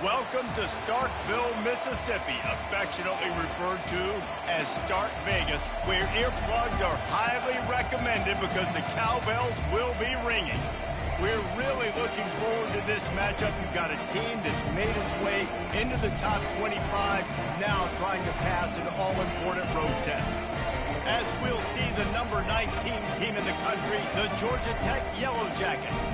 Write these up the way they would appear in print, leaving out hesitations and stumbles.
Welcome to Starkville, Mississippi, affectionately referred to as Stark Vegas, where earplugs are highly recommended because the cowbells will be ringing. We're really looking forward to this matchup. We've got a team that's made its way into the top 25, now trying to pass an all-important road test. As we'll see the number 19 team in the country, the Georgia Tech Yellow Jackets,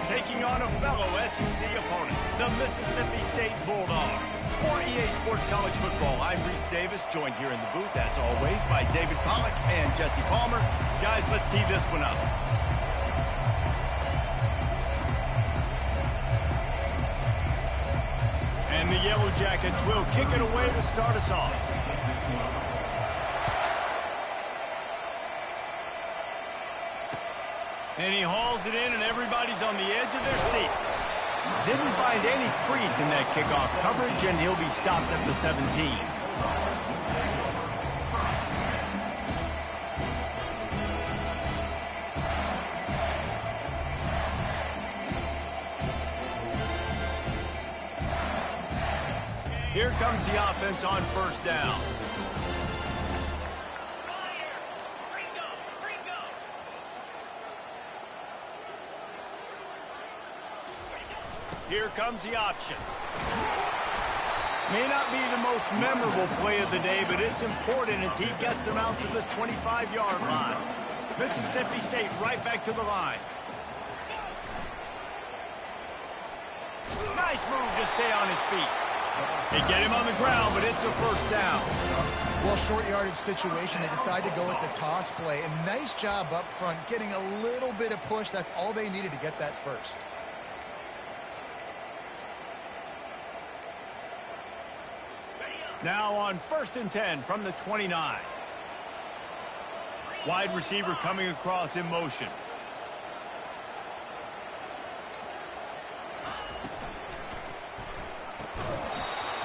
taking on a fellow SEC opponent, the Mississippi State Bulldogs. For EA Sports College Football, I'm Reese Davis, joined here in the booth, as always, by David Pollack and Jesse Palmer. Guys, let's tee this one up. And the Yellow Jackets will kick it away to start us off. And he hauls it in, and everybody's on the edge of their seats. Didn't find any crease in that kickoff coverage, and he'll be stopped at the 17. Here comes the offense on first down. Here comes the option. May not be the most memorable play of the day, but it's important as he gets them out to the 25-yard line. Mississippi State right back to the line. Nice move to stay on his feet. They get him on the ground, but it's a first down. Well, short yardage situation, they decide to go with the toss play. And nice job up front, getting a little bit of push. That's all they needed to get that first. Now on 1st and 10 from the 29. Wide receiver coming across in motion.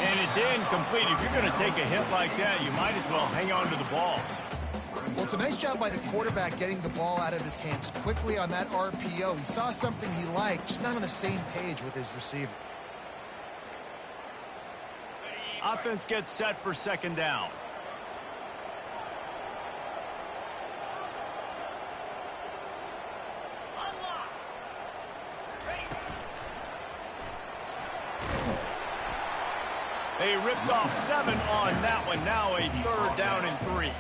And it's incomplete. If you're going to take a hit like that, you might as well hang on to the ball. Well, it's a nice job by the quarterback getting the ball out of his hands quickly on that RPO. He saw something he liked, just not on the same page with his receiver. Offense gets set for second down. They ripped off 7 on that one. Now a 3rd down and 3.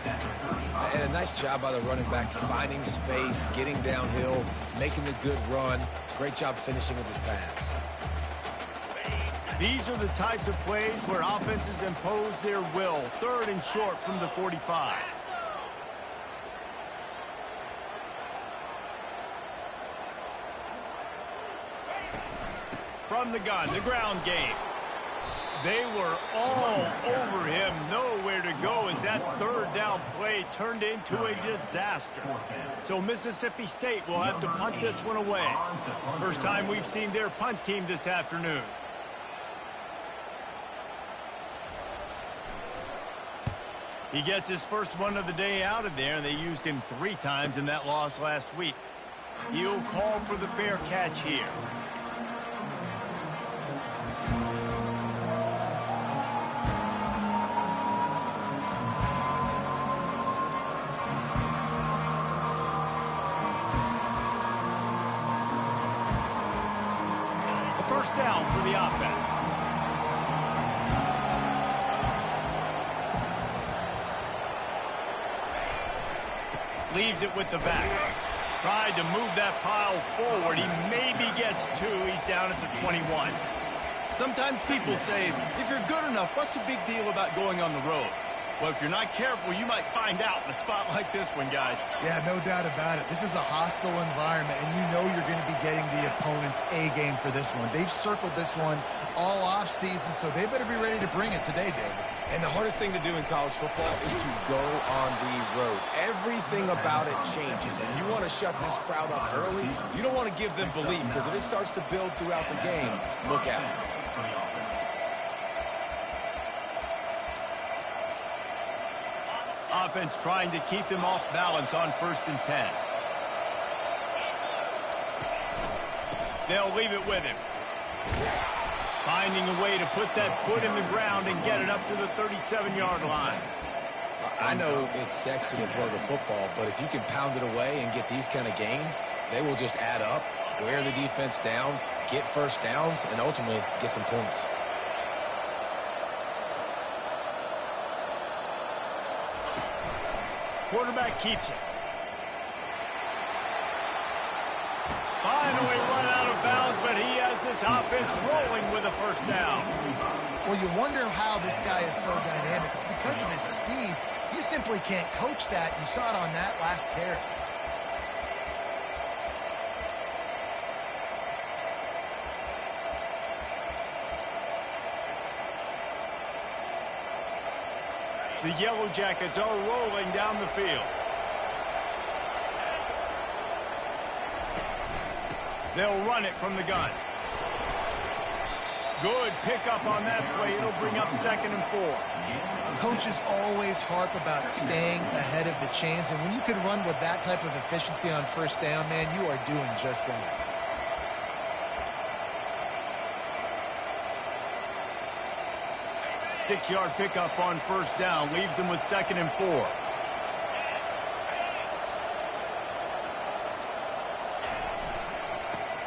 And a nice job by the running back, finding space, getting downhill, making a good run. Great job finishing with his pads. These are the types of plays where offenses impose their will. 3rd and short from the 45. From the gun, the ground game. They were all over him. Nowhere to go as that 3rd down play turned into a disaster. So Mississippi State will have to punt this one away. First time we've seen their punt team this afternoon. He gets his first one of the day out of there, and they used him 3 times in that loss last week. He'll call for the fair catch here. A first down for the offense. Leaves it with the back. Tried to move that pile forward. He maybe gets 2. He's down at the 21. Sometimes people say, if you're good enough, what's the big deal about going on the road? Well, if you're not careful, you might find out in a spot like this one, guys. Yeah, no doubt about it. This is a hostile environment, and you know you're going to be getting the opponent's A-game for this one. They've circled this one all off-season, so they better be ready to bring it today, David. And the hardest thing to do in college football is to go on the road. Everything about it changes, and you want to shut this crowd up early. You don't want to give them belief, because if it starts to build throughout the game, look out. Offense trying to keep them off balance on 1st and 10. They'll leave it with him. Finding a way to put that foot in the ground and get it up to the 37-yard line. I know it's sexy to throw the football, but if you can pound it away and get these kind of gains, they will just add up, wear the defense down, get first downs, and ultimately get some points. Quarterback keeps it. Finally run out of bounds, but he has this offense rolling with a first down. Well, you wonder how this guy is so dynamic. It's because of his speed. You simply can't coach that. You saw it on that last carry. The Yellow Jackets are rolling down the field. They'll run it from the gun. Good pickup on that play. It'll bring up 2nd and 4. Coaches always harp about staying ahead of the chains, and when you can run with that type of efficiency on first down, man, you are doing just that. Six-yard pickup on first down leaves them with 2nd and 4.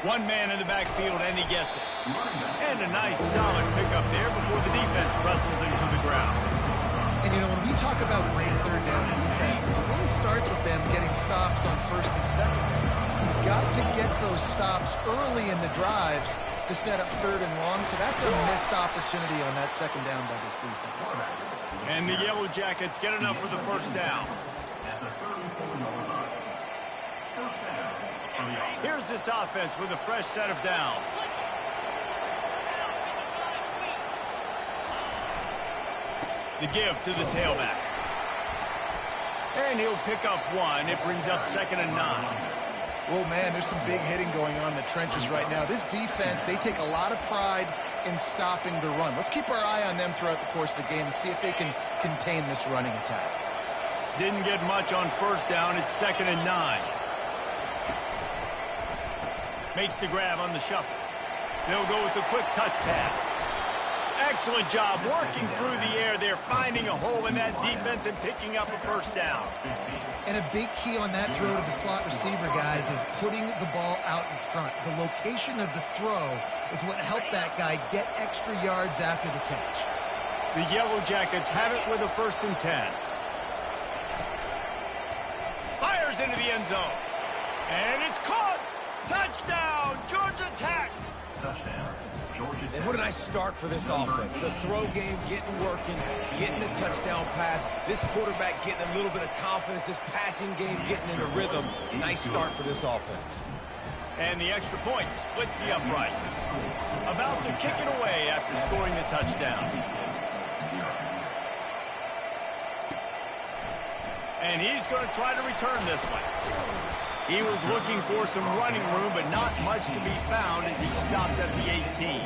One man in the backfield, and he gets it. And a nice, solid pickup there before the defense wrestles him to the ground. And, you know, when we talk about great third down defenses, it really starts with them getting stops on 1st and 2nd. You've got to get those stops early in the drives to set up 3rd and long, so that's a missed opportunity on that 2nd down by this defense. And the Yellow Jackets get enough for the first down. Here's this offense with a fresh set of downs. The give to the tailback. And he'll pick up 1. It brings up 2nd and 9. Oh, man, there's some big hitting going on in the trenches right now. This defense, they take a lot of pride in stopping the run. Let's keep our eye on them throughout the course of the game and see if they can contain this running attack. Didn't get much on first down. It's 2nd and 9. Makes the grab on the shuffle. They'll go with a quick touch pass. Excellent job working through the air there, finding a hole in that defense and picking up a first down. And a big key on that throw to the slot receiver, guys, is putting the ball out in front. The location of the throw is what helped that guy get extra yards after the catch. The Yellow Jackets have it with a 1st and 10. Fires into the end zone. And it's caught. Touchdown, Georgia Tech. Touchdown, Georgia Tech. And what a nice start for this offense. The throw game getting working, getting the touchdown pass. This quarterback getting a little bit of confidence. This passing game getting in a rhythm. Nice start for this offense. And the extra point splits the uprights. About to kick it away after scoring the touchdown. And he's going to try to return this one. He was looking for some running room, but not much to be found as he stopped at the 18.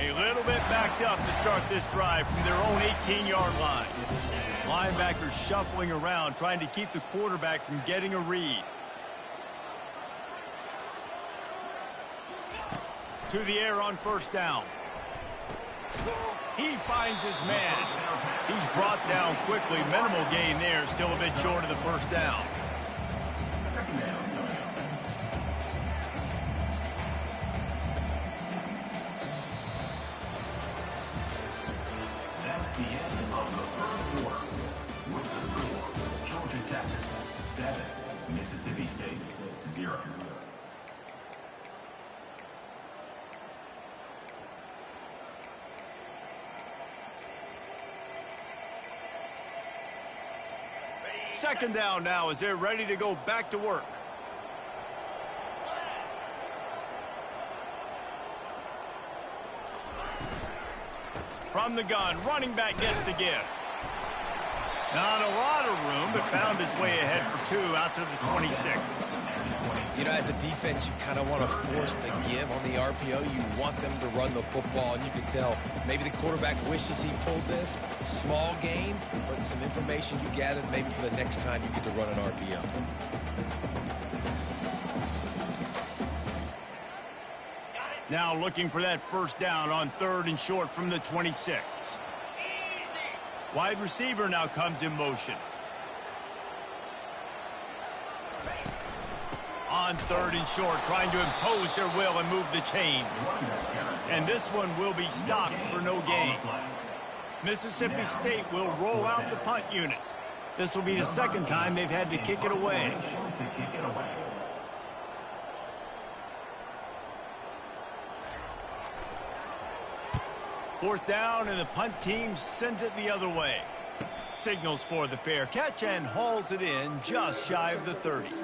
A little bit backed up to start this drive from their own 18-yard line. Linebackers shuffling around, trying to keep the quarterback from getting a read. To the air on first down. He finds his man. He's brought down quickly. Minimal gain there. Still a bit short of the first down. That's the end of the 3rd quarter. With the score, Georgia Tech 7, Mississippi State 0. Second down now as they're ready to go back to work. From the gun, running back gets the give. Not a lot of room, but found his way ahead for 2 out to the 26. You know, as a defense, you kind of want to force the give on the RPO. You want them to run the football, and you can tell maybe the quarterback wishes he pulled this. Small gain, but some information you gathered maybe for the next time you get to run an RPO. Now looking for that first down on 3rd and short from the 26. Wide receiver now comes in motion. On 3rd and short, trying to impose their will and move the chains. And this one will be stopped for no gain. Mississippi State will roll out the punt unit. This will be the second time they've had to kick it away. 4th down, and the punt team sends it the other way. Signals for the fair catch and hauls it in just shy of the 30. The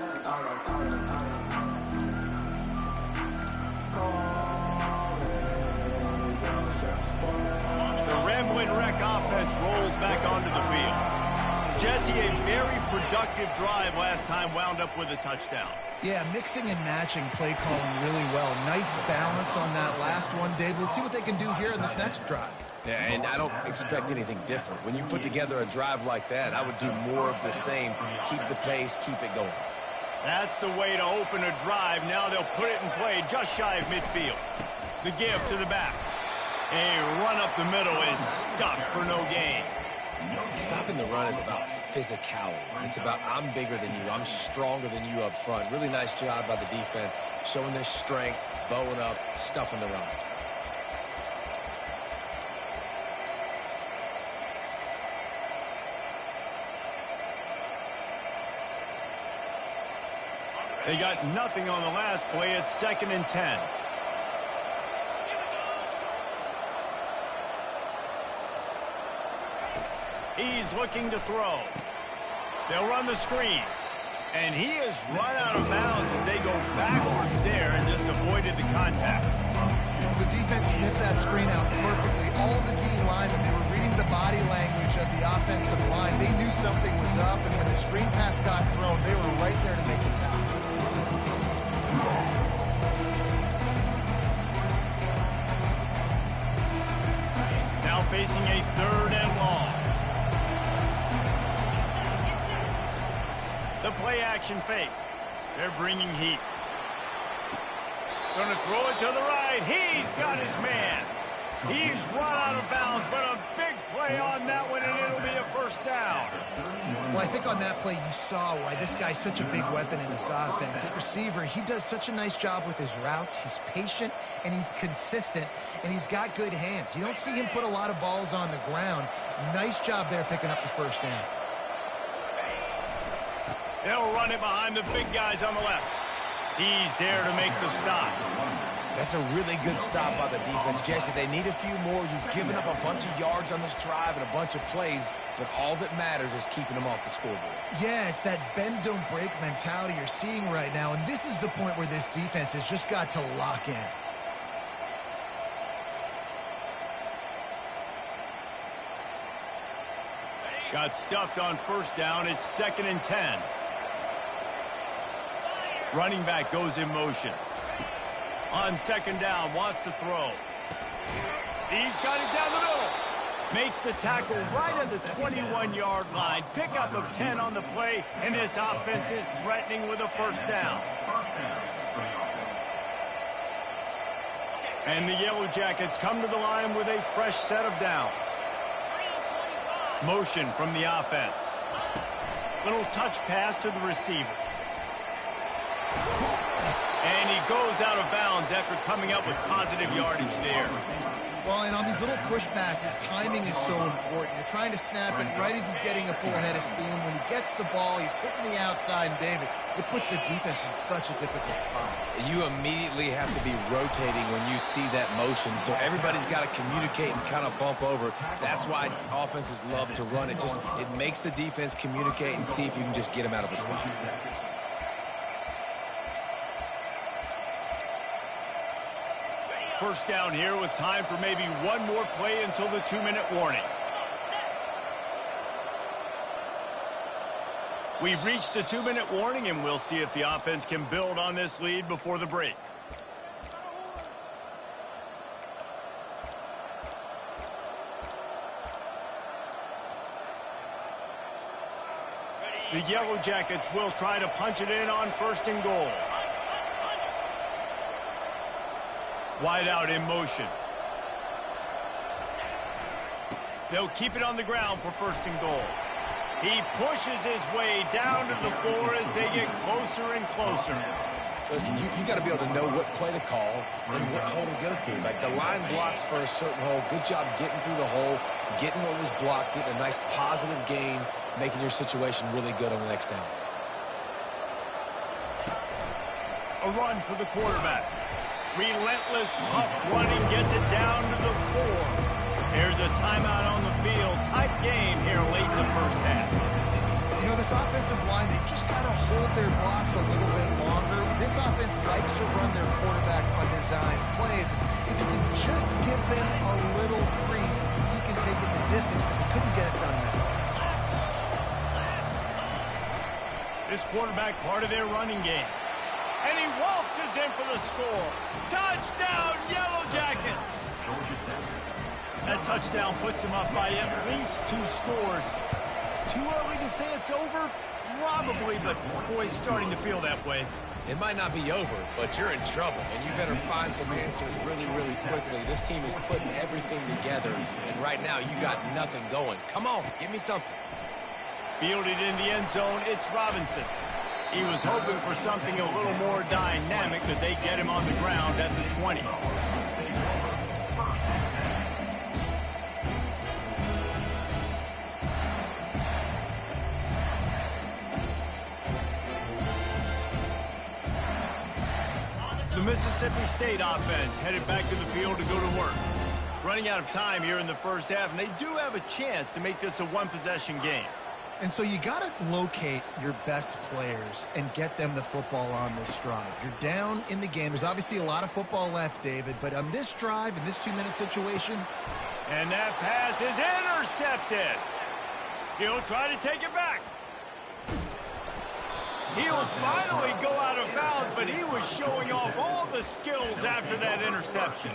Ramblin' Wreck offense rolls back onto the field. Jesse, a very productive drive last time, wound up with a touchdown. Yeah, mixing and matching play calling really well. Nice balance on that last one, Dave. Let's see what they can do here in this next drive. Yeah, and I don't expect anything different. When you put together a drive like that, I would do more of the same. Keep the pace, keep it going. That's the way to open a drive. Now they'll put it in play just shy of midfield. The give to the back. A run up the middle is stopped for no gain. Stopping the run is about physicality. It's about I'm bigger than you, I'm stronger than you up front. Really nice job by the defense, showing their strength, bowing up, stuffing the run. They got nothing on the last play. It's 2nd and 10. He's looking to throw. They'll run the screen. And he is run out of bounds as they go backwards there and just avoided the contact. The defense sniffed that screen out perfectly. All the D linemen, they were reading the body language of the offensive line. They knew something was up, and when the screen pass got thrown, they were right there to make the tackle. Now facing a 3rd and long. The play-action fake. They're bringing heat. Going to throw it to the right. He's got his man. He's run out of bounds, but a big play on that one, and it'll be a first down. Well, I think on that play you saw why this guy's such a big weapon in this offense. At receiver, he does such a nice job with his routes. He's patient, and he's consistent, and he's got good hands. You don't see him put a lot of balls on the ground. Nice job there picking up the first down. They'll run it behind the big guys on the left. He's there to make the stop. That's a really good stop by the defense. Jesse, they need a few more. You've given up a bunch of yards on this drive and a bunch of plays, but all that matters is keeping them off the scoreboard. Yeah, it's that bend, don't break mentality you're seeing right now, and this is the point where this defense has just got to lock in. Got stuffed on first down. It's 2nd and 10. Running back goes in motion. On 2nd down, wants to throw. He's got it down the middle. Makes the tackle right at the 21-yard line. Pickup of 10 on the play, and this offense is threatening with a first down. And the Yellow Jackets come to the line with a fresh set of downs. Motion from the offense. Little touch pass to the receiver. And he goes out of bounds after coming up with positive yardage there. Well, and on these little push passes, timing is so important. You're trying to snap it right as he's getting a full head of steam. When he gets the ball, he's hitting the outside, and David, it puts the defense in such a difficult spot. You immediately have to be rotating when you see that motion, so everybody's got to communicate and kind of bump over. That's why offenses love to run it. It makes the defense communicate and see if you can just get them out of a spot. First down here with time for maybe one more play until the 2-minute warning. We've reached the 2-minute warning, and we'll see if the offense can build on this lead before the break. The Yellow Jackets will try to punch it in on 1st and goal. Wide out in motion. They'll keep it on the ground for 1st and goal. He pushes his way down to the floor as they get closer and closer. Listen, you got to be able to know what play to call and what hole to go through. Like, the line blocks for a certain hole. Good job getting through the hole, getting what was blocked, getting a nice positive gain, making your situation really good on the next down. A run for the quarterback. Relentless, tough running gets it down to the 4. There's a timeout on the field. Tight game here late in the first half. You know, this offensive line, they just got to hold their blocks a little bit longer. This offense likes to run their quarterback on design plays. If you can just give them a little crease, he can take it the distance, but he couldn't get it done there. This quarterback part of their running game. And he waltzes in for the score. Touchdown, Yellow Jackets! That touchdown puts them up by at least 2 scores. Too early to say it's over? Probably, but boy, it's starting to feel that way. It might not be over, but you're in trouble, and you better find some answers really, really quickly. This team is putting everything together, and right now you got nothing going. Come on, give me something. Fielded in the end zone, it's Robinson. He was hoping for something a little more dynamic, but they get him on the ground at the 20. The Mississippi State offense headed back to the field to go to work. Running out of time here in the first half, and they do have a chance to make this a one-possession game. And so you got to locate your best players and get them the football on this drive. You're down in the game. There's obviously a lot of football left, David, but on this drive, in this 2-minute situation. And that pass is intercepted. He'll try to take it back. He'll finally go out of bounds, but he was showing off all the skills after that interception.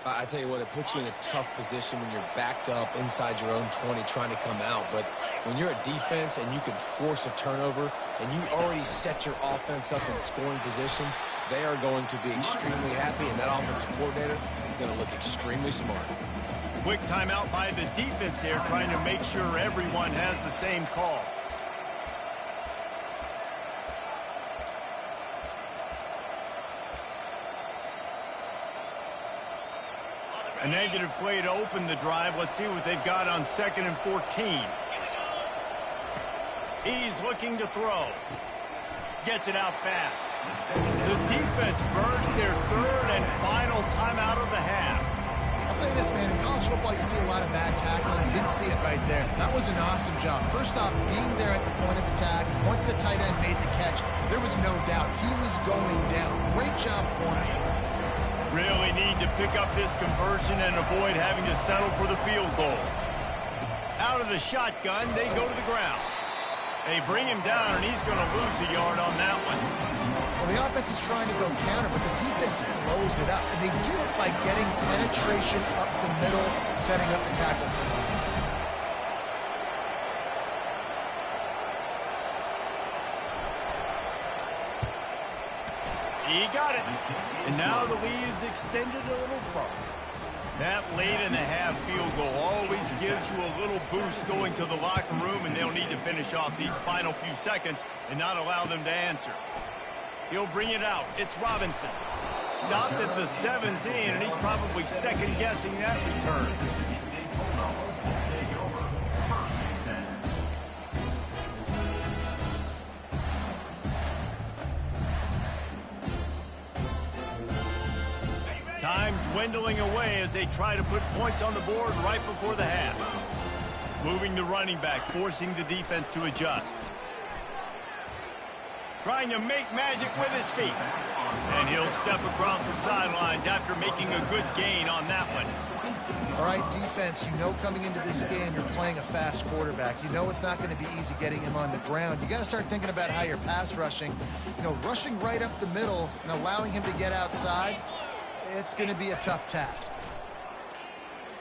I tell you what, it puts you in a tough position when you're backed up inside your own 20 trying to come out. But when you're a defense and you can force a turnover and you already set your offense up in scoring position, they are going to be extremely happy, and that offensive coordinator is going to look extremely smart. Quick timeout by the defense there, trying to make sure everyone has the same call. A negative play to open the drive. Let's see what they've got on 2nd and 14. He's looking to throw. Gets it out fast. The defense burns their 3rd and final timeout of the half. I'll say this, man. In college football, you see a lot of bad tackling. You didn't see it right there. That was an awesome job. First off, being there at the point of attack. Once the tight end made the catch, there was no doubt he was going down. Great job for him. Really need to pick up this conversion and avoid having to settle for the field goal. Out of the shotgun, they go to the ground. They bring him down, and he's going to lose a yard on that one. Well, the offense is trying to go counter, but the defense blows it up. And they do it by getting penetration up the middle, setting up the tackle for runs. He got it. And now the lead is extended a little further. That late in the half field goal always gives you a little boost going to the locker room, and they'll need to finish off these final few seconds and not allow them to answer. He'll bring it out. It's Robinson. Stopped at the 17, and he's probably second-guessing that return. Time dwindling away as they try to put points on the board right before the half. Moving the running back, forcing the defense to adjust. Trying to make magic with his feet. And he'll step across the sidelines after making a good gain on that one. All right, defense, you know coming into this game you're playing a fast quarterback. You know it's not going to be easy getting him on the ground. You got to start thinking about how you're pass rushing. You know, rushing right up the middle and allowing him to get outside, it's going to be a tough task.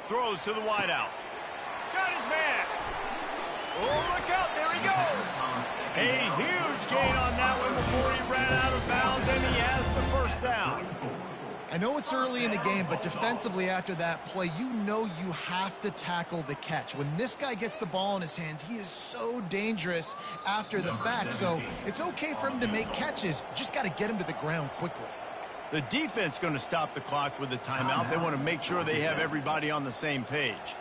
Throws to the wideout. Got his man. Oh, look out. There he goes. A huge gain on that one before he ran out of bounds, and he has the first down. I know it's early in the game, but defensively after that play, you know you have to tackle the catch. When this guy gets the ball in his hands, he is so dangerous after the fact. So it's okay for him to make catches. You just got to get him to the ground quickly. The defense going to stop the clock with a timeout. They want to make sure they have everybody on the same page.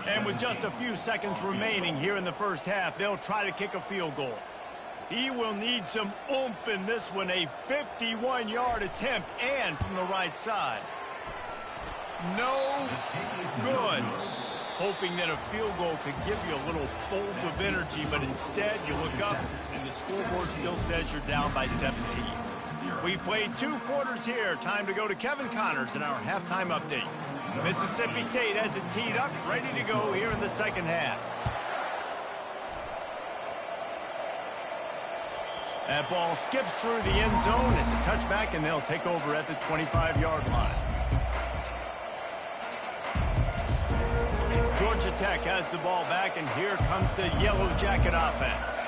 And with just a few seconds remaining here in the first half, they'll try to kick a field goal. He will need some oomph in this one, a 51-yard attempt, and from the right side. No good. Hoping that a field goal could give you a little bolt of energy, but instead you look up and the scoreboard still says you're down by 17. We've played 2 quarters here. Time to go to Kevin Connors in our halftime update. Mississippi State has it teed up, ready to go here in the second half. That ball skips through the end zone. It's a touchback, and they'll take over at the 25-yard line. Georgia Tech has the ball back, and here comes the Yellow Jacket offense.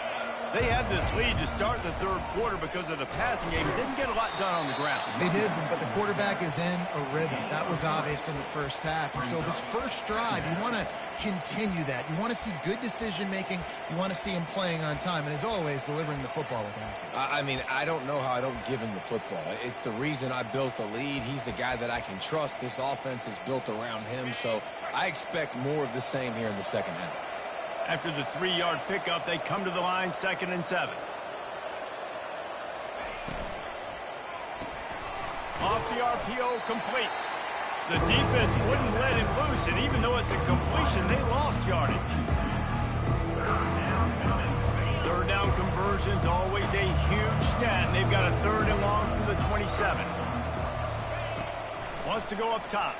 They had this lead to start the third quarter because of the passing game. It didn't get a lot done on the ground. They did, but the quarterback is in a rhythm. That was obvious in the first half. And so this first drive, you want to continue that. You want to see good decision-making. You want to see him playing on time. And as always, delivering the football with accuracy. I mean, I don't know how I don't give him the football. It's the reason I built the lead. He's the guy that I can trust. This offense is built around him. So I expect more of the same here in the second half. After the 3-yard pickup, they come to the line, 2nd and 7. Off the RPO, complete. The defense wouldn't let him loose, and even though it's a completion, they lost yardage. Third down conversion's always a huge stat, and they've got a 3rd and long from the 27. Wants to go up top.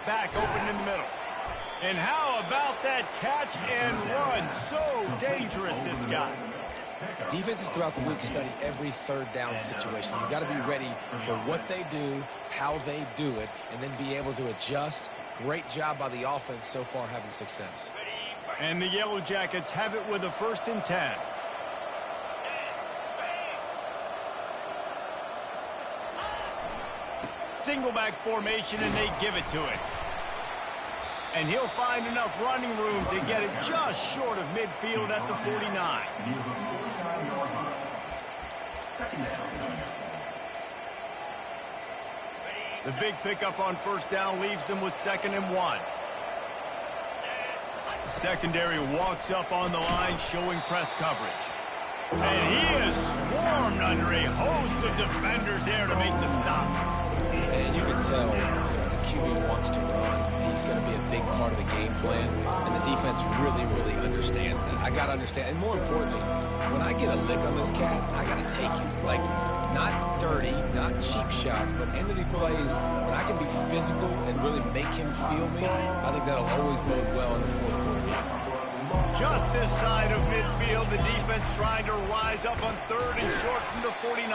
Back open in the middle. And how about that catch and run? So dangerous, this guy. Defenses throughout the week study every third down situation. You've got to be ready for what they do, how they do it, and then be able to adjust. Great job by the offense so far having success. And the Yellow Jackets have it with a 1st and 10. Single back formation, and they give it to it. And he'll find enough running room to get it just short of midfield at the 49. The big pickup on 1st down leaves them with 2nd and 1. Secondary walks up on the line, showing press coverage. And he is swarmed under a host of defenders there to make the stop. And you can tell the QB wants to run. He's going to be a big part of the game plan, and the defense really, really understands that. I got to understand, and more importantly, when I get a lick on this cat, I got to take it. Like, not dirty, not cheap shots, but end of the plays, when I can be physical and really make him feel me, I think that'll always bode well in the fourth quarter game. Just this side of midfield, the defense trying to rise up on 3rd and short from the 49.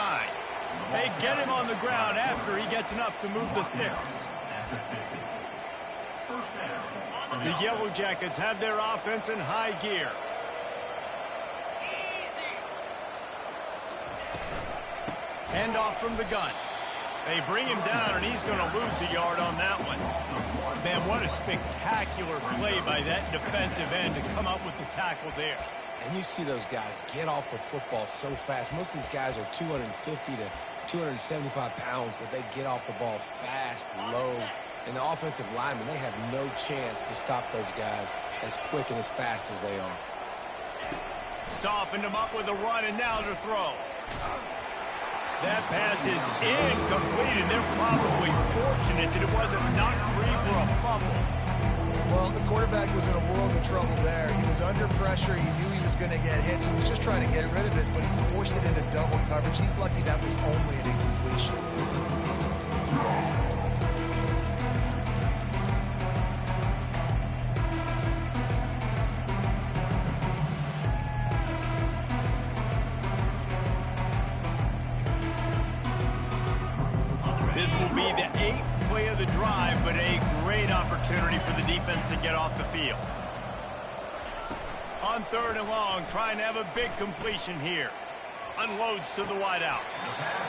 They get him on the ground after he gets enough to move the sticks. The Yellow Jackets have their offense in high gear. Hand off from the gun. They bring him down, and he's going to lose a yard on that one. Man, what a spectacular play by that defensive end to come up with the tackle there. And you see those guys get off the football so fast. Most of these guys are 250 to 275 pounds, but they get off the ball fast, low. And the offensive linemen, they have no chance to stop those guys as quick and as fast as they are. Softened him up with a run, and now to throw. That pass is incomplete, and they're probably fortunate that it wasn't knocked free for a fumble. Well, the quarterback was in a world of trouble there. He was under pressure. He knew he was going to get hit, so he was just trying to get rid of it, but he forced it into double coverage. He's lucky that was only an incompletion. a great opportunity for the defense to get off the field. On 3rd and long, trying to have a big completion here. Unloads to the wideout.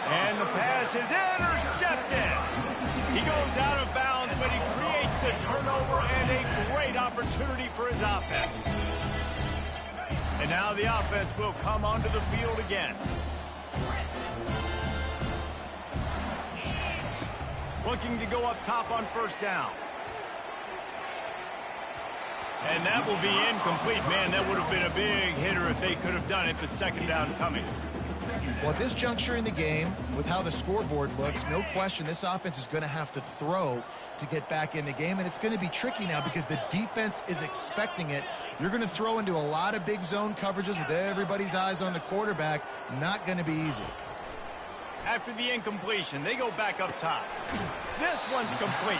And the pass is intercepted. He goes out of bounds, but he creates the turnover and a great opportunity for his offense. And now the offense will come onto the field again. Looking to go up top on 1st down. And that will be incomplete. Man, that would have been a big hitter if they could have done it, but 2nd down coming. Well, at this juncture in the game, with how the scoreboard looks, no question this offense is going to have to throw to get back in the game, and it's going to be tricky now because the defense is expecting it. You're going to throw into a lot of big zone coverages with everybody's eyes on the quarterback. Not going to be easy. After the incompletion, they go back up top. This one's complete.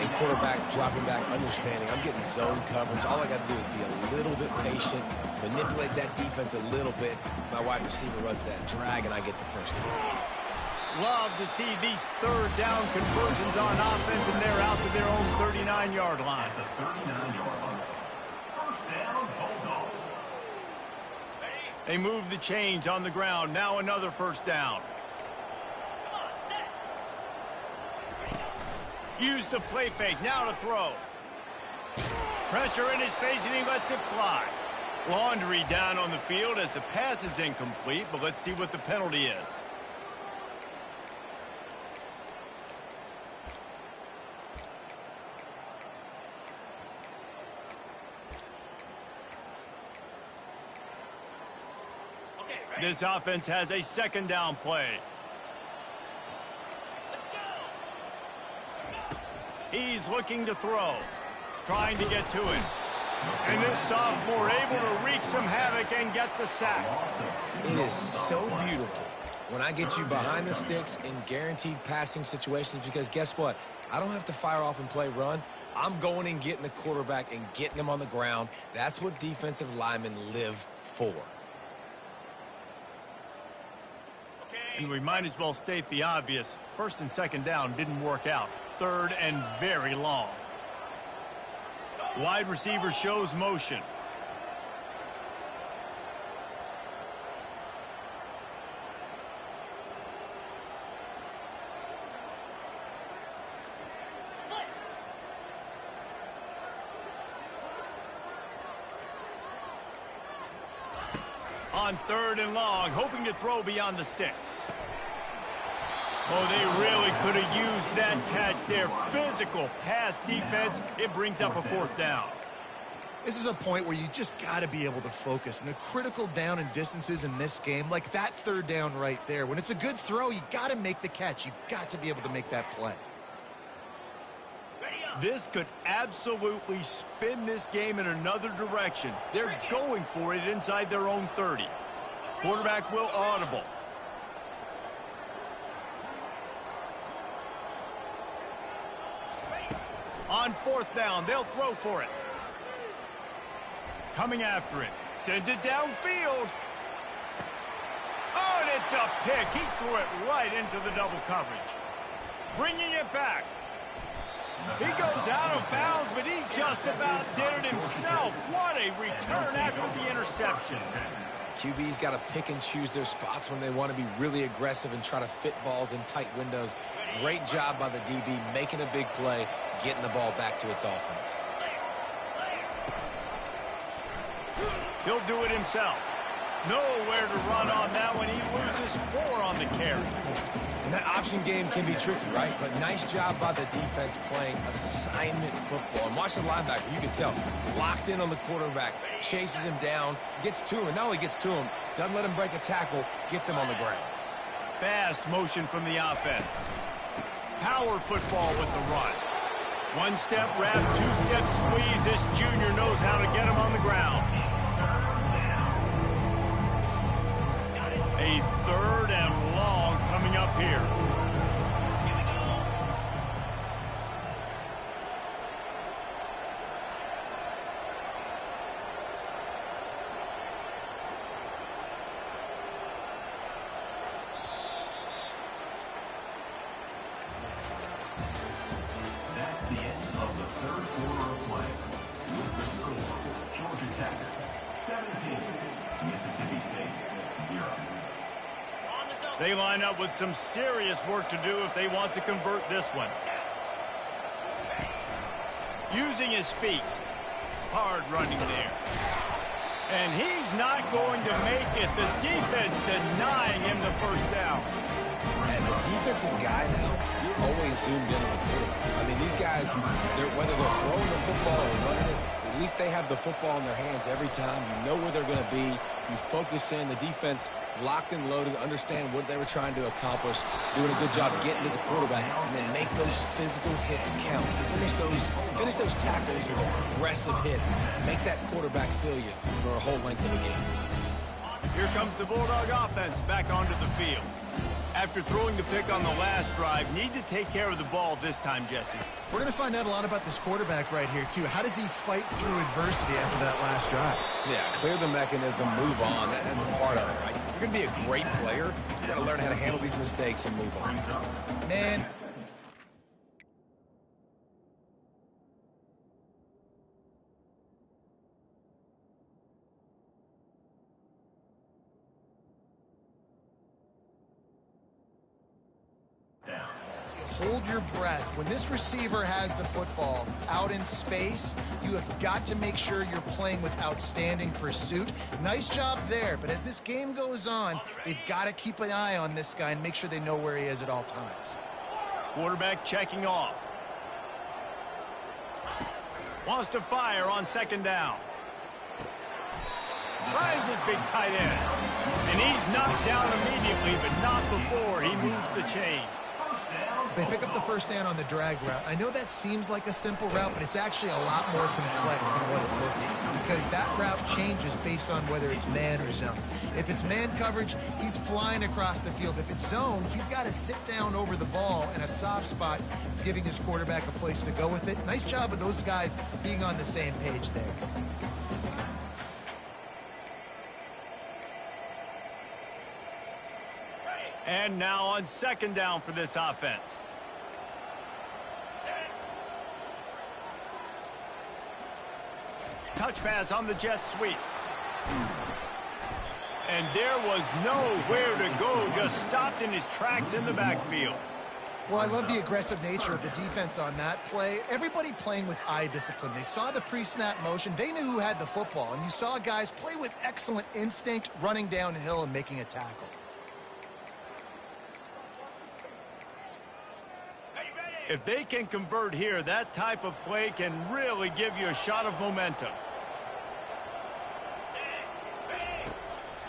A quarterback dropping back, understanding I'm getting zone coverage. All I got to do is be a little bit patient, manipulate that defense a little bit. My wide receiver runs that drag, and I get the 1st down. Love to see these 3rd down conversions on offense, and they're out to their own 39-yard line. The 39-yard line. 1st down, Bulldogs. They move the chains on the ground. Now another 1st down. Use the play fake. Now to throw. Pressure in his face, and he lets it fly. Laundry down on the field as the pass is incomplete, but let's see what the penalty is. This offense has a 2nd down play. He's looking to throw, trying to get to it. And this sophomore able to wreak some havoc and get the sack. It is so beautiful when I get you behind the sticks in guaranteed passing situations, because guess what? I don't have to fire off and play run. I'm going and getting the quarterback and getting him on the ground. That's what defensive linemen live for. And we might as well state the obvious. 1st and 2nd down didn't work out. 3rd and very long. Wide receiver shows motion. On 3rd and long, hoping to throw beyond the sticks. Oh, they really could have used that catch there. Physical pass defense. It brings up a 4th down. This is a point where you just got to be able to focus. And the critical down and distances in this game, like that 3rd down right there, when it's a good throw, you got to make the catch. You've got to be able to make that play. This could absolutely spin this game in another direction. They're going for it inside their own 30. Quarterback will audible. On 4th down, they'll throw for it. Coming after it. Sends it downfield. Oh, and it's a pick. He threw it right into the double coverage. Bringing it back. He goes out of bounds, but he just about did it himself. What a return after the interception. QB's got to pick and choose their spots when they want to be really aggressive and try to fit balls in tight windows. Great job by the DB making a big play, getting the ball back to its offense. He'll do it himself. Nowhere to run on that one. He loses 4 on the carry. And that option game can be tricky, right? But nice job by the defense playing assignment football. And watch the linebacker, you can tell, locked in on the quarterback, chases him down, gets to him, and not only gets to him, doesn't let him break a tackle, gets him on the ground. Fast motion from the offense. Power football with the run. 1-step wrap, 2-step squeeze. This junior knows how to get him on the ground. A 3rd and long coming up here. third quarter of play. With the score, Georgia Tech 17, Mississippi State 0. They line up with some serious work to do if they want to convert this one. Using his feet. Hard running there. And he's not going to make it. The defense denying him the first down. As a defensive guy now, you're always zoomed in on the quarterback. I mean, these guys, whether they're throwing the football or running it, at least they have the football in their hands every time. You know where they're going to be. You focus in. The defense locked and loaded, understand what they were trying to accomplish, doing a good job getting to the quarterback, and then make those physical hits count. Finish those tackles with aggressive hits. Make that quarterback feel you for a whole length of the game. Here comes the Bulldog offense back onto the field. After throwing the pick on the last drive, need to take care of the ball this time, Jesse. We're going to find out a lot about this quarterback right here, too. How does he fight through adversity after that last drive? Yeah, clear the mechanism, move on. That's a part of it, right? If you're going to be a great player, you got to learn how to handle these mistakes and move on. Man. Hold your breath. When this receiver has the football out in space, you have got to make sure you're playing with outstanding pursuit. Nice job there, but as this game goes on, they've got to keep an eye on this guy and make sure they know where he is at all times. Quarterback checking off. Wants to fire on second down. Finds his big tight end. And he's knocked down immediately, but not before he moves the chains. They pick up the first down on the drag route. I know that seems like a simple route, but it's actually a lot more complex than what it looks like, because that route changes based on whether it's man or zone. If it's man coverage, he's flying across the field. If it's zone, he's got to sit down over the ball in a soft spot, giving his quarterback a place to go with it. Nice job of those guys being on the same page there. And now on second down for this offense. Touch pass on the jet sweep. And there was nowhere to go, just stopped in his tracks in the backfield. Well, I love the aggressive nature of the defense on that play. Everybody playing with eye discipline. They saw the pre-snap motion. They knew who had the football. And you saw guys play with excellent instinct, running downhill and making a tackle. If they can convert here, that type of play can really give you a shot of momentum.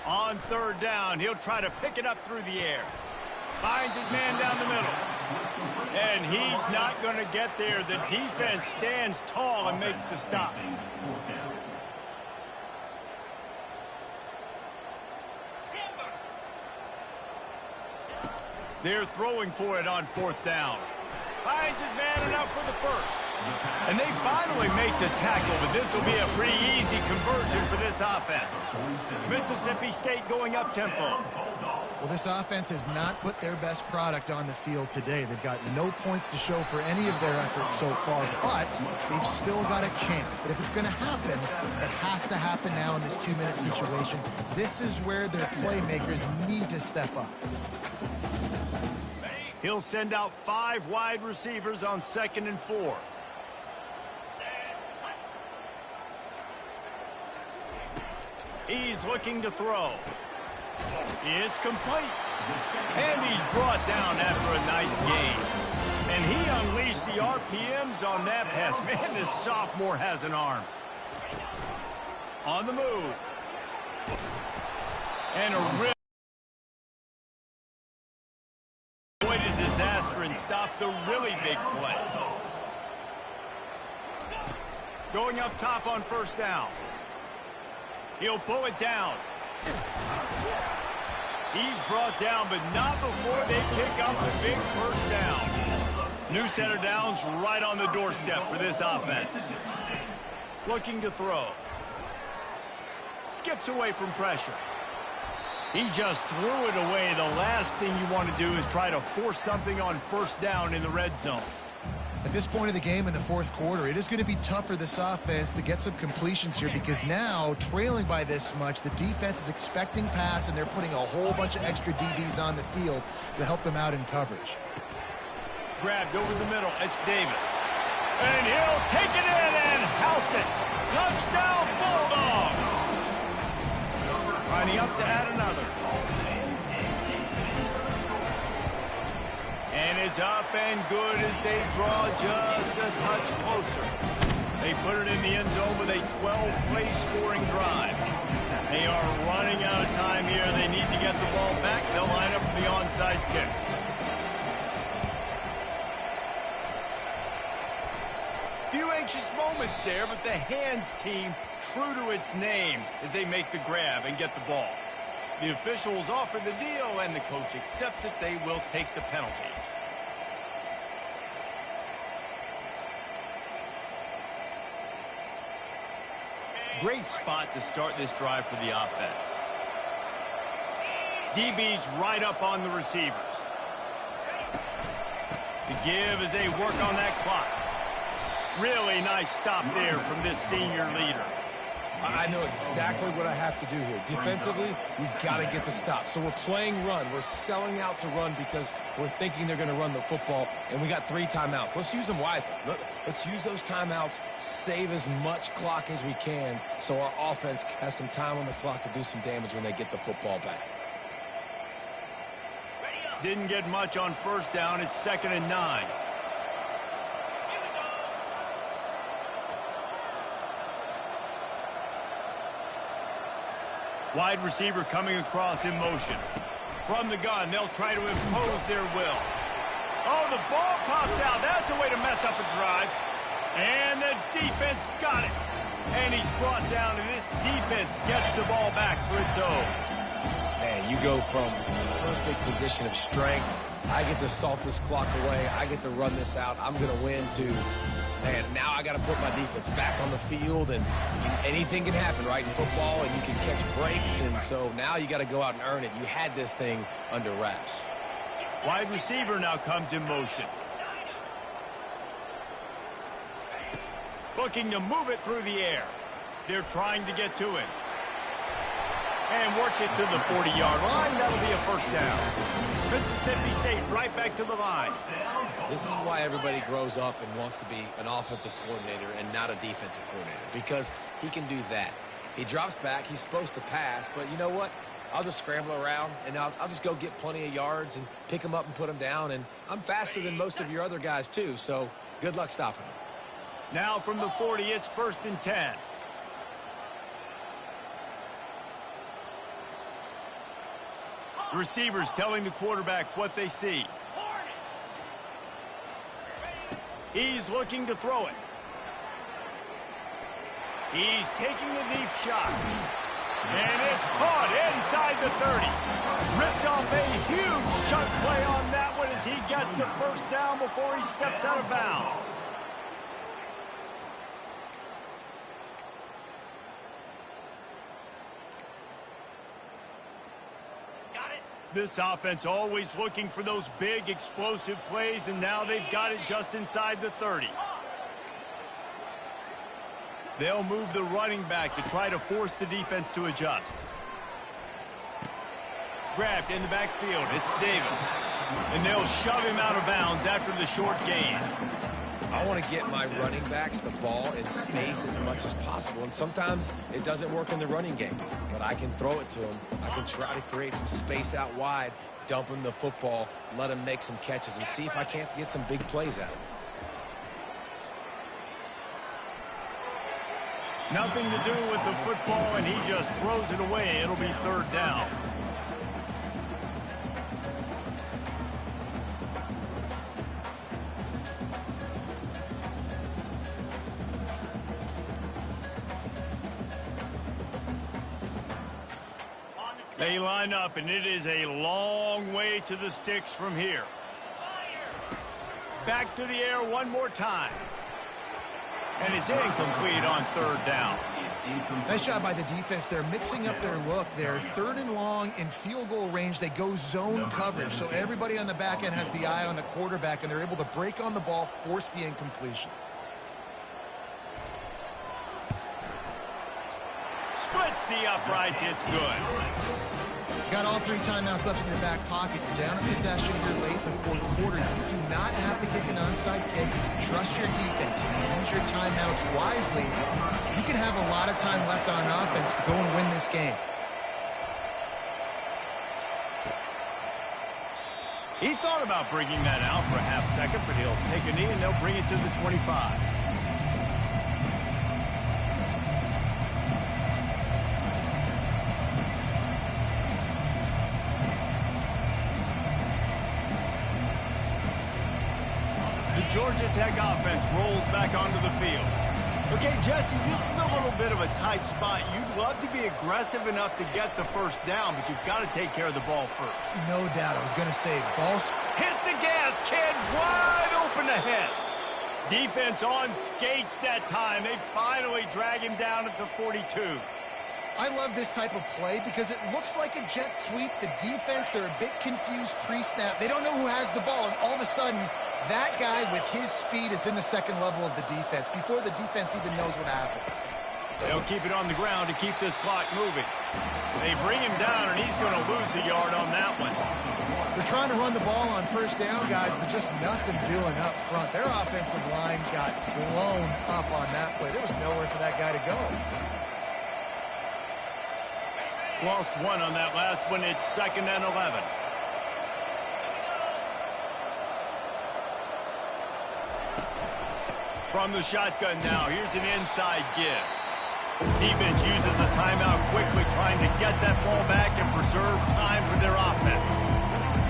On third down, he'll try to pick it up through the air. Finds his man down the middle. And he's not going to get there. The defense stands tall and makes the stop. They're throwing for it on fourth down. Finds his man enough for the first. And they finally make the tackle, but this will be a pretty easy conversion for this offense. Mississippi State going up-tempo. Well, this offense has not put their best product on the field today. They've got no points to show for any of their efforts so far, but they've still got a chance. But if it's going to happen, it has to happen now in this 2-minute situation. This is where their playmakers need to step up. He'll send out 5 wide receivers on 2nd and 4. He's looking to throw. It's complete. And he's brought down after a nice gain. And he unleashed the RPMs on that pass. Man, this sophomore has an arm. On the move. And a real avoided disaster and stopped the really big play. Going up top on first down. He'll pull it down. He's brought down, but not before they pick up the big first down. New center downs right on the doorstep for this offense. Looking to throw. Skips away from pressure. He just threw it away. The last thing you want to do is try to force something on first down in the red zone. At this point of the game in the fourth quarter, it is going to be tough for this offense to get some completions here because now, trailing by this much, the defense is expecting pass, and they're putting a whole bunch of extra DBs on the field to help them out in coverage. Grabbed over the middle. It's Davis. And he'll take it in and house it. Touchdown, Bulldogs. Lining up to add another. And it's up and good as they draw just a touch closer. They put it in the end zone with a 12-play scoring drive. They are running out of time here. They need to get the ball back. They'll line up for the onside kick. Few anxious moments there, but the hands team true to its name as they make the grab and get the ball. The officials offer the deal, and the coach accepts it. They will take the penalty. Great spot to start this drive for the offense. DB's right up on the receivers. The give as they work on that clock. Really nice stop there from this senior leader. I know exactly what I have to do here. Defensively, we've got to get the stop. So we're playing run. We're selling out to run because we're thinking they're going to run the football, and we got 3 timeouts. Let's use them wisely. Let's use those timeouts, save as much clock as we can so our offense has some time on the clock to do some damage when they get the football back. Didn't get much on first down. It's 2nd and 9. Wide receiver coming across in motion. From the gun, they'll try to impose their will. Oh, the ball popped out. That's a way to mess up a drive. And the defense got it. And he's brought down, and this defense gets the ball back for its own. Man, you go from a perfect position of strength. I get to salt this clock away. I get to run this out. I'm going to win too. Man, now I got to put my defense back on the field, and anything can happen, right, in football, and you can catch breaks, and so now you got to go out and earn it. You had this thing under wraps. Wide receiver now comes in motion. Looking to move it through the air. They're trying to get to it. And works it to the 40-yard line. That'll be a first down. Mississippi State right back to the line. This is why everybody grows up and wants to be an offensive coordinator and not a defensive coordinator, because he can do that. He drops back. He's supposed to pass, but you know what? I'll just scramble around, and I'll just go get plenty of yards and pick them up and put them down, and I'm faster than most of your other guys, too, so good luck stopping him. Now from the 40, it's 1st and 10. Receivers telling the quarterback what they see. He's looking to throw it. He's taking a deep shot. And it's caught inside the 30. Ripped off a huge chunk play on that one as he gets the first down before he steps out of bounds. This offense always looking for those big, explosive plays, and now they've got it just inside the 30. They'll move the running back to try to force the defense to adjust. Grabbed in the backfield. It's Davis. And they'll shove him out of bounds after the short gain. I want to get my running backs the ball in space as much as possible, and sometimes it doesn't work in the running game, but I can throw it to them. I can try to create some space out wide, dump him the football, let him make some catches, and see if I can't get some big plays out of him. Nothing to do with the football, and he just throws it away. It'll be 3rd down. They line up, and it is a long way to the sticks from here. Back to the air one more time. And it's incomplete on 3rd down. Nice job by the defense. They're mixing up their look. They're 3rd and long in field goal range. They go zone coverage. So everybody on the back end has the eye on the quarterback, and they're able to break on the ball, force the incompletion. Splits the uprights. It's good. Got all 3 timeouts left in your back pocket. You're down a possession here late in the 4th quarter. You do not have to kick an onside kick. Trust your defense. Use your timeouts wisely. You can have a lot of time left on offense to go and win this game. He thought about bringing that out for a half second, but he'll take a knee and they'll bring it to the 25. Georgia Tech offense rolls back onto the field. Okay, Jesse, this is a little bit of a tight spot. You'd love to be aggressive enough to get the first down, but you've got to take care of the ball first. No doubt. I was going to say, ball. Hit the gas, kid. Wide open ahead. Defense on skates that time. They finally drag him down at the 42. I love this type of play because it looks like a jet sweep. The defense, they're a bit confused pre-snap. They don't know who has the ball, and all of a sudden, that guy with his speed is in the second level of the defense before the defense even knows what happened. They'll keep it on the ground to keep this clock moving. They bring him down, and he's going to lose a yard on that one. They're trying to run the ball on first down, guys, but just nothing doing up front. Their offensive line got blown up on that play. There was nowhere for that guy to go. Lost one on that last one. It's 2nd and 11. From the shotgun now, here's an inside give. Defense uses a timeout quickly, trying to get that ball back and preserve time for their offense.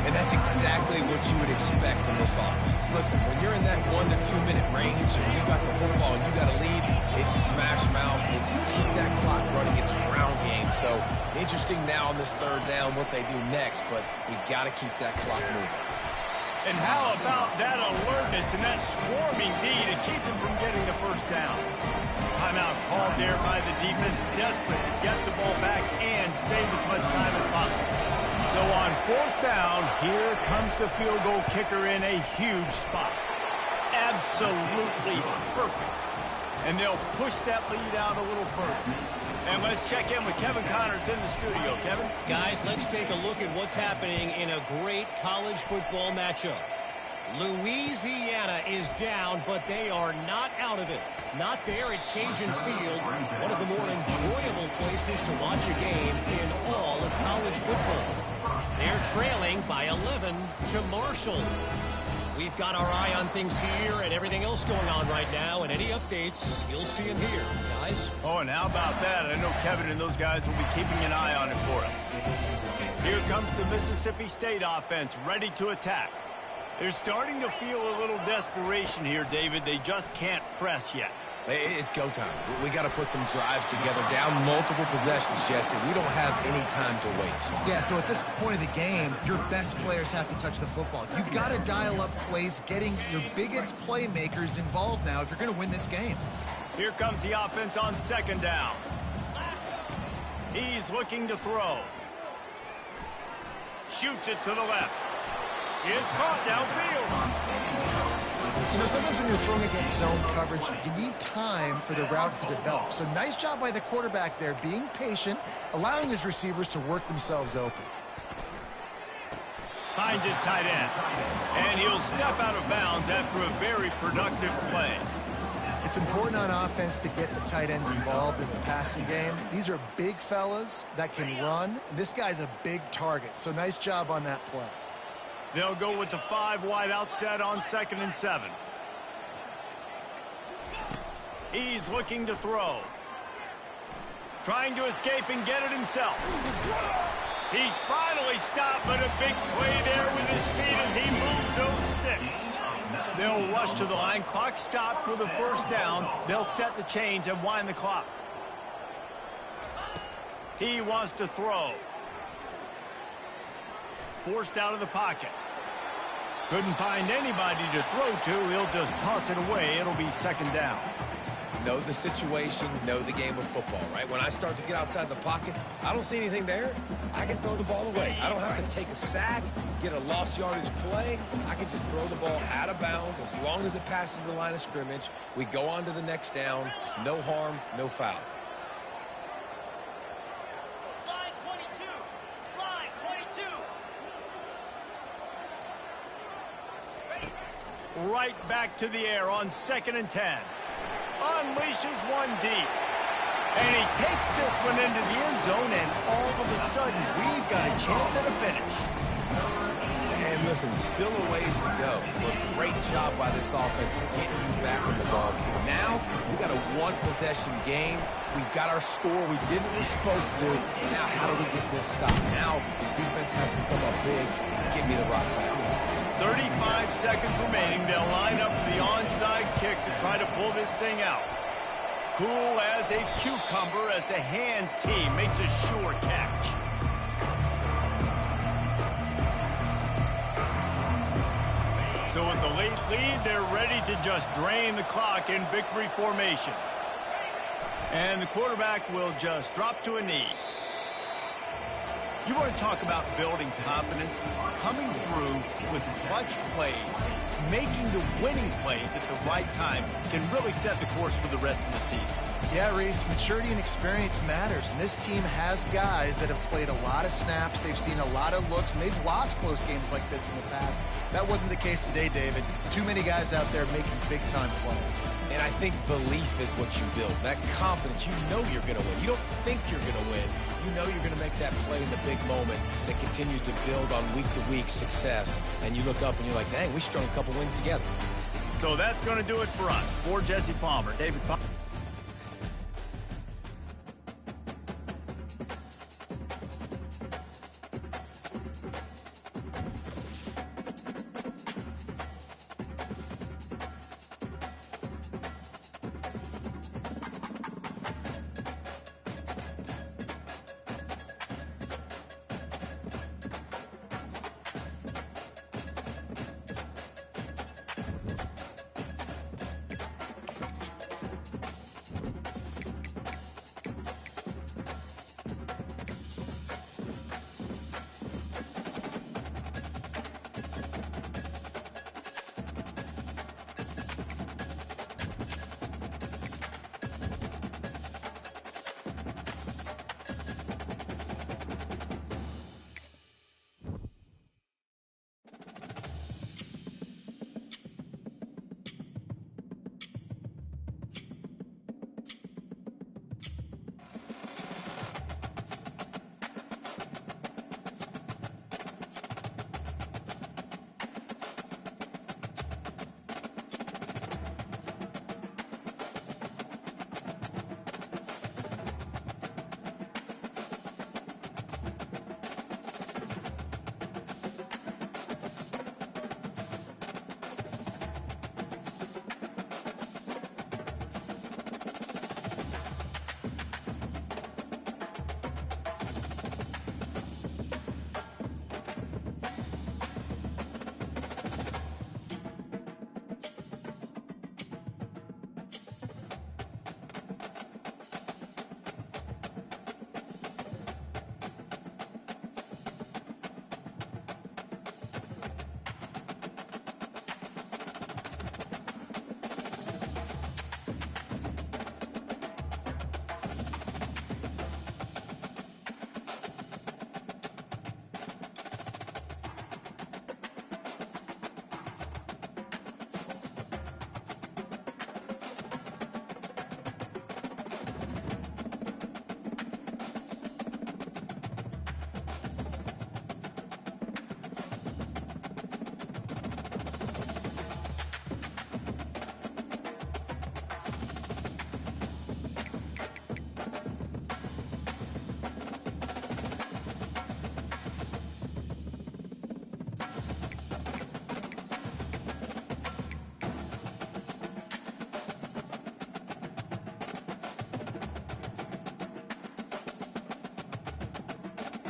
And that's exactly what you would expect from this offense. Listen, when you're in that 1 to 2 minute range and you got the football and you got a lead, it's smash mouth, it's keep that clock running, it's ground game. So interesting now on this 3rd down what they do next, but we got to keep that clock moving. And how about that alertness and that swarming D to keep him from getting the first down? Timeout called there by the defense, desperate to get the ball back and save as much time as possible. So on 4th down, here comes the field goal kicker in a huge spot. Absolutely perfect. And they'll push that lead out a little further. And let's check in with Kevin Connors in the studio. Kevin? Guys, let's take a look at what's happening in a great college football matchup. Louisiana is down, but they are not out of it. Not there at Cajun Field, one of the more enjoyable places to watch a game in all of college football. They're trailing by 11 to Marshall. We've got our eye on things here and everything else going on right now, and any updates, you'll see them here, guys. Oh, and how about that? I know Kevin and those guys will be keeping an eye on it for us. Here comes the Mississippi State offense, ready to attack. They're starting to feel a little desperation here, David. They just can't press yet. It's go time. We got to put some drives together, down multiple possessions, Jesse. We don't have any time to waste. Yeah, so at this point of the game, your best players have to touch the football. You've got to dial up plays, getting your biggest playmakers involved now if you're going to win this game. Here comes the offense on 2nd down. He's looking to throw. Shoots it to the left. It's caught downfield. You know, sometimes when you're throwing against zone coverage, you need time for the routes to develop. So nice job by the quarterback there, being patient, allowing his receivers to work themselves open. Finds his tight end. And he'll step out of bounds after a very productive play. It's important on offense to get the tight ends involved in the passing game. These are big fellas that can run. This guy's a big target, so nice job on that play. They'll go with the 5 wide outset on 2nd and 7. He's looking to throw. Trying to escape and get it himself. He's finally stopped, but a big play there with his feet as he moves those sticks. They'll rush to the line. Clock stopped for the first down. They'll set the chains and wind the clock. He wants to throw. Forced out of the pocket. Couldn't find anybody to throw to. He'll just toss it away. It'll be 2nd down. know the situation, know the game of football, right? When I start to get outside the pocket, I don't see anything there, I can throw the ball away. I don't have to take a sack, get a lost yardage play. I can just throw the ball out of bounds as long as it passes the line of scrimmage. We go on to the next down. No harm, no foul. Slide 22. Slide 22. Right back to the air on 2nd and 10. Unleashes one deep. And he takes this one into the end zone, and all of a sudden, we've got a chance at a finish. And listen, still a ways to go. But great job by this offense getting you back in the ball game. Now, we got a one-possession game. We've got our score. We did what we're supposed to do. Now, how do we get this stop? Now, the defense has to come up big and give me the rock back. 35 seconds remaining. They'll line up the onside kick to try to pull this thing out. Cool as a cucumber as the hands team makes a sure catch. So with the late lead, they're ready to just drain the clock in victory formation. And the quarterback will just drop to a knee. You want to talk about building confidence? Coming through with clutch plays, making the winning plays at the right time can really set the course for the rest of the season. Yeah, Reese, maturity and experience matters, and this team has guys that have played a lot of snaps, they've seen a lot of looks, and they've lost close games like this in the past. That wasn't the case today, David. Too many guys out there making big-time plays. And I think belief is what you build. That confidence, you know you're going to win. You don't think you're going to win. You know you're going to make that play in the big moment that continues to build on week-to-week success. And you look up and you're like, dang, we strung a couple wins together. So that's going to do it for us. For Jesse Palmer, David Palmer.